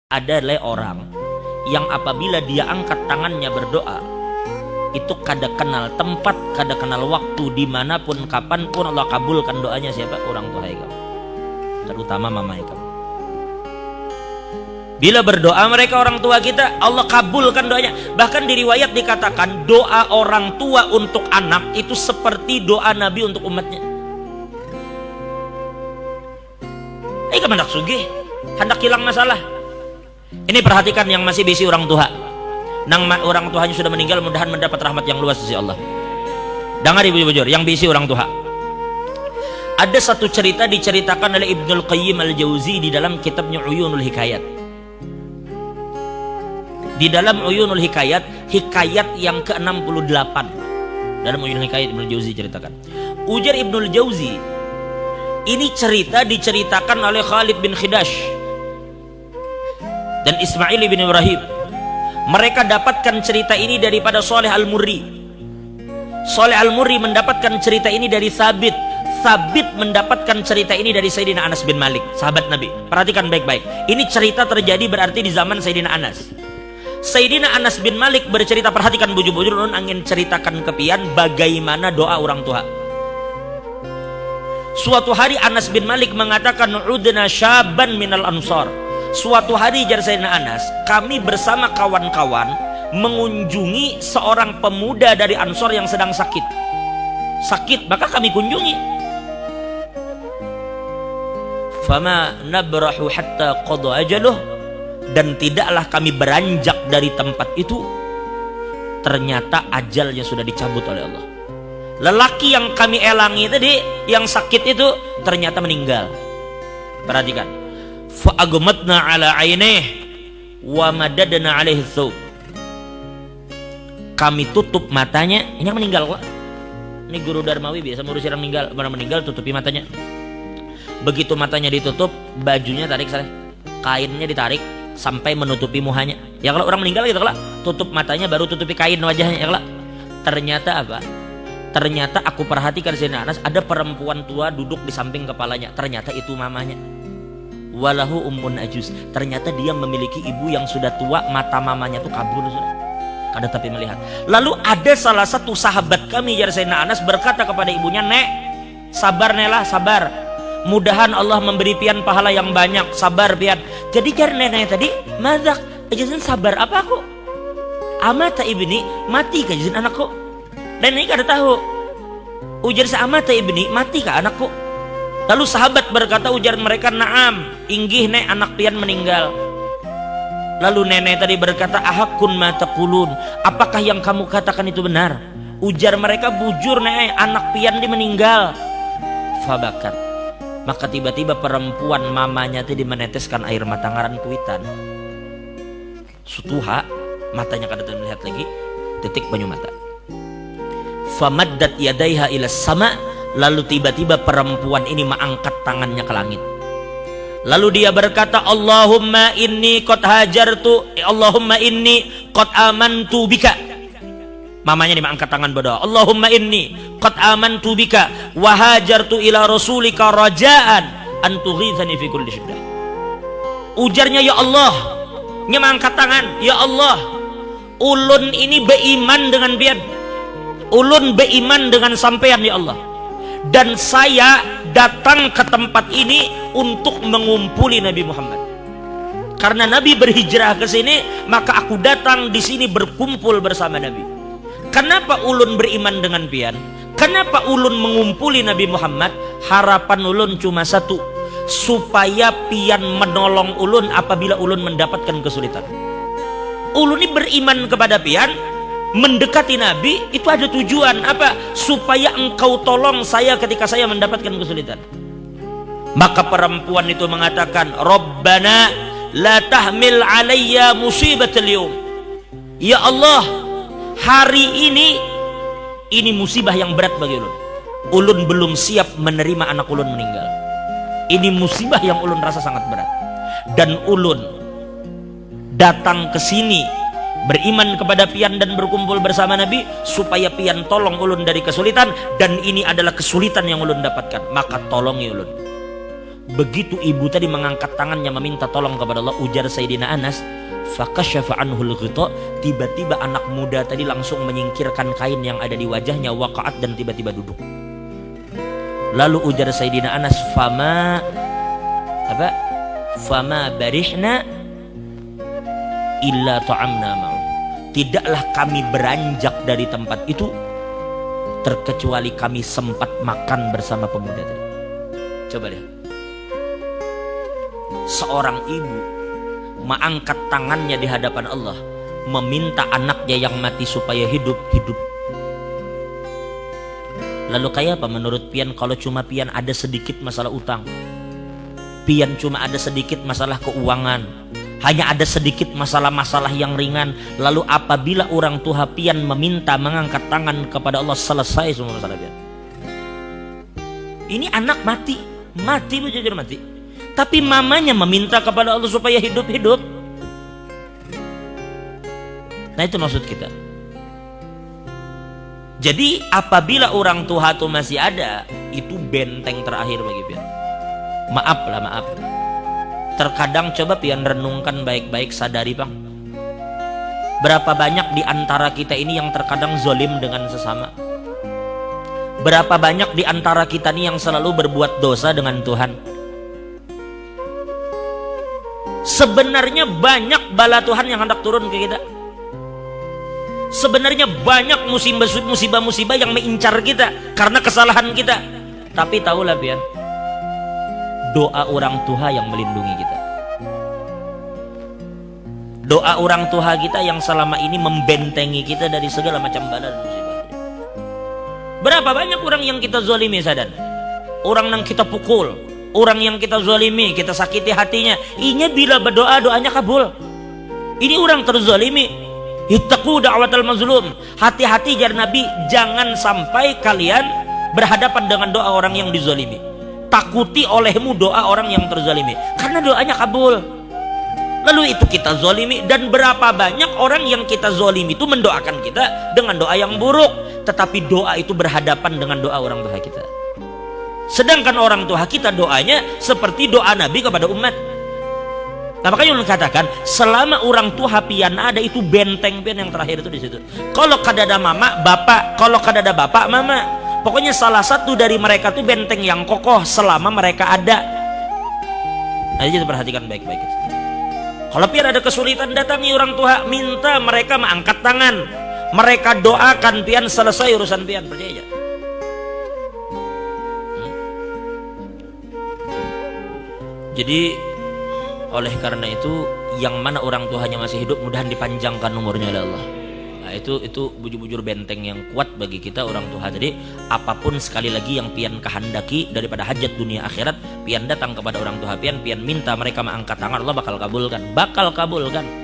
Adalah orang yang apabila dia angkat tangannya berdoa, itu kada kenal tempat, kada kenal waktu, dimanapun kapanpun Allah kabulkan doanya. Siapa? Orang tua kamu, terutama mama kamu. Bila berdoa mereka orang tua kita, Allah kabulkan doanya. Bahkan di riwayat dikatakan doa orang tua untuk anak itu seperti doa Nabi untuk umatnya. Kamu hendak sugih, hendak hilang masalah. Ini perhatikan yang masih bisi orang tua. Nang orang tuanya sudah meninggal, mudahan mendapat rahmat yang luas dari Allah. Dengar ibu bujur, yang bisi orang tua. Ada satu cerita diceritakan oleh Ibnul Qayyim Al-Jauzi di dalam kitabnya Uyunul Hikayat. Di dalam Uyunul Hikayat, hikayat yang ke-68. Dalam Uyunul Hikayat Ibnul Jauzi ceritakan. Ujar Ibnul Jauzi, ini cerita diceritakan oleh Khalid bin Khidash dan Ismail bin Ibrahim. Mereka dapatkan cerita ini daripada Saleh Al-Murri. Saleh Al-Murri mendapatkan cerita ini dari Thabit. Thabit mendapatkan cerita ini dari Sayyidina Anas bin Malik, sahabat Nabi. Perhatikan baik-baik. Ini cerita terjadi berarti di zaman Sayyidina Anas. Sayyidina Anas bin Malik bercerita, perhatikan bujur-bujur, nun angin ceritakan kepian bagaimana doa orang tua. Suatu hari Anas bin Malik mengatakan, "Udna syaban minal ansar." Suatu hari jar Sayyidina Anas, kami bersama kawan-kawan mengunjungi seorang pemuda dari Ansor yang sedang sakit. Sakit, maka kami kunjungi. Fama nabrahu hatta qada ajaluh, dan tidaklah kami beranjak dari tempat itu, ternyata ajalnya sudah dicabut oleh Allah. Lelaki yang kami elangi tadi, yang sakit itu ternyata meninggal. Perhatikan. Fa'agmatna ala ainih wa madadna alaihi thawb. Kami tutup matanya. Ini yang meninggal kok. Ini guru Darmawi biasa ngurus orang meninggal. Orang meninggal tutupi matanya. Begitu matanya ditutup, bajunya tarik saya, kainnya ditarik sampai menutupi muhanya. Ya kalau orang meninggal gitu kalau tutup matanya baru tutupi kain wajahnya. Ya kalau ternyata apa? Ternyata aku perhatikan Sayyidina Anas, ada perempuan tua duduk di samping kepalanya. Ternyata itu mamanya. Walahu ummun ajuz. Ternyata dia memiliki ibu yang sudah tua, mata mamanya tuh kabur sudah. Kada tapi melihat. Lalu ada salah satu sahabat kami ya Sayyidina Anas berkata kepada ibunya, "Nek, sabar nelah, sabar. Mudahan Allah memberi pian pahala yang banyak, sabar pian." Jadi jar nenek tadi, "Madak, ajazan sabar apa aku? Amata ibni, mati ka ajazan anakku." Dan ini kada tahu. Ujar sa amata ibni, mati ka anakku. Lalu sahabat berkata, ujar mereka, "Naam, inggih nek anak pian meninggal." Lalu nenek tadi berkata, "Ahakun ma taqulun, apakah yang kamu katakan itu benar?" Ujar mereka, "Bujur nek anak pian di meninggal." Fabakat. Maka tiba-tiba perempuan mamanya tadi meneteskan air mata ngaran kuitan. Sutuha, matanya kada melihat lagi, titik banyu mata. Famaddat yadaiha ila sama. Lalu tiba-tiba perempuan ini mengangkat tangannya ke langit. Lalu dia berkata, "Allahumma inni qad hajartu, Allahumma inni qad amantu bika." Mamanya ini mengangkat tangan berdoa, "Allahumma inni qad amantu bika wa hajartu ila rasulika rajaan an tughithani fi kulli syiddah." Ujarnya, "Ya Allah," dia mengangkat tangan, "Ya Allah, ulun ini beriman dengan biad. Ulun beriman dengan sampean ya Allah. Dan saya datang ke tempat ini untuk mengumpuli Nabi Muhammad. Karena Nabi berhijrah ke sini, maka aku datang di sini berkumpul bersama Nabi. Kenapa ulun beriman dengan pian? Kenapa ulun mengumpuli Nabi Muhammad? Harapan ulun cuma satu, supaya pian menolong ulun apabila ulun mendapatkan kesulitan. Ulun ini beriman kepada pian, mendekati Nabi itu ada tujuan apa? Supaya engkau tolong saya ketika saya mendapatkan kesulitan." Maka perempuan itu mengatakan, "Rabbana la tahmil alayya musibatal yawm." Ya Allah, hari ini musibah yang berat bagi ulun. Ulun belum siap menerima anak ulun meninggal. Ini musibah yang ulun rasa sangat berat. Dan ulun datang ke sini beriman kepada pian dan berkumpul bersama Nabi supaya pian tolong ulun dari kesulitan, dan ini adalah kesulitan yang ulun dapatkan, maka tolongi ulun. Begitu ibu tadi mengangkat tangannya meminta tolong kepada Allah, ujar Sayyidina Anas, fakasyafa anhul ghita, tiba-tiba anak muda tadi langsung menyingkirkan kain yang ada di wajahnya, waqa'at, dan tiba-tiba duduk. Lalu ujar Sayyidina Anas, fama barihna illa ta'amna ma'u, tidaklah kami beranjak dari tempat itu terkecuali kami sempat makan bersama pemuda tadi. Coba lihat, seorang ibu mengangkat tangannya di hadapan Allah, meminta anaknya yang mati supaya hidup. Lalu kayak apa menurut pian kalau cuma pian ada sedikit masalah utang, pian cuma ada sedikit masalah keuangan, hanya ada sedikit masalah-masalah yang ringan, lalu apabila orang tua pian meminta mengangkat tangan kepada Allah, selesai semua masalah pian. Ini anak mati jujur mati, tapi mamanya meminta kepada Allah supaya hidup. Nah itu maksud kita. Jadi apabila orang tua itu masih ada, itu benteng terakhir bagi pian. Maaf. Terkadang coba pian renungkan baik-baik, sadari bang, berapa banyak di antara kita ini yang terkadang zolim dengan sesama. Berapa banyak di antara kita ini yang selalu berbuat dosa dengan Tuhan. Sebenarnya banyak bala Tuhan yang hendak turun ke kita. Sebenarnya banyak musibah-musibah yang mengincar kita karena kesalahan kita. Tapi tahulah pian, doa orang tua yang melindungi kita. Doa orang tua kita yang selama ini membentengi kita dari segala macam bala dan musibah. Berapa banyak orang yang kita zalimi sadan, orang yang kita pukul, orang yang kita zalimi, kita sakiti hatinya. Inya bila berdoa doanya kabul. Ini orang terzalimi. Ittaqu da'watal mazlum. Hati-hati jar Nabi, jangan sampai kalian berhadapan dengan doa orang yang dizalimi. Takuti olehmu doa orang yang terzalimi, karena doanya kabul. Lalu itu kita zalimi, dan berapa banyak orang yang kita zalimi itu mendoakan kita dengan doa yang buruk, tetapi doa itu berhadapan dengan doa orang tua kita. Sedangkan orang tua kita doanya seperti doa Nabi kepada umat. Nah, makanya ulun katakan selama orang tua pian ada, itu benteng pian yang terakhir itu di situ. Kalau kadada mama bapak, kalau kadada bapak mama, pokoknya salah satu dari mereka itu benteng yang kokoh selama mereka ada. Nah, jadi perhatikan baik-baik. Kalau pian ada kesulitan, datangi orang tua, minta mereka mengangkat tangan, mereka doakan pian, selesai urusan pian, percaya aja. Jadi oleh karena itu, yang mana orang tuanya masih hidup, mudahan dipanjangkan umurnya oleh Allah. Nah, itu bujur-bujur benteng yang kuat bagi kita orang tua. Jadi apapun sekali lagi yang pian kehendaki daripada hajat dunia akhirat, pian datang kepada orang tua pian minta mereka mengangkat tangan, Allah bakal kabulkan.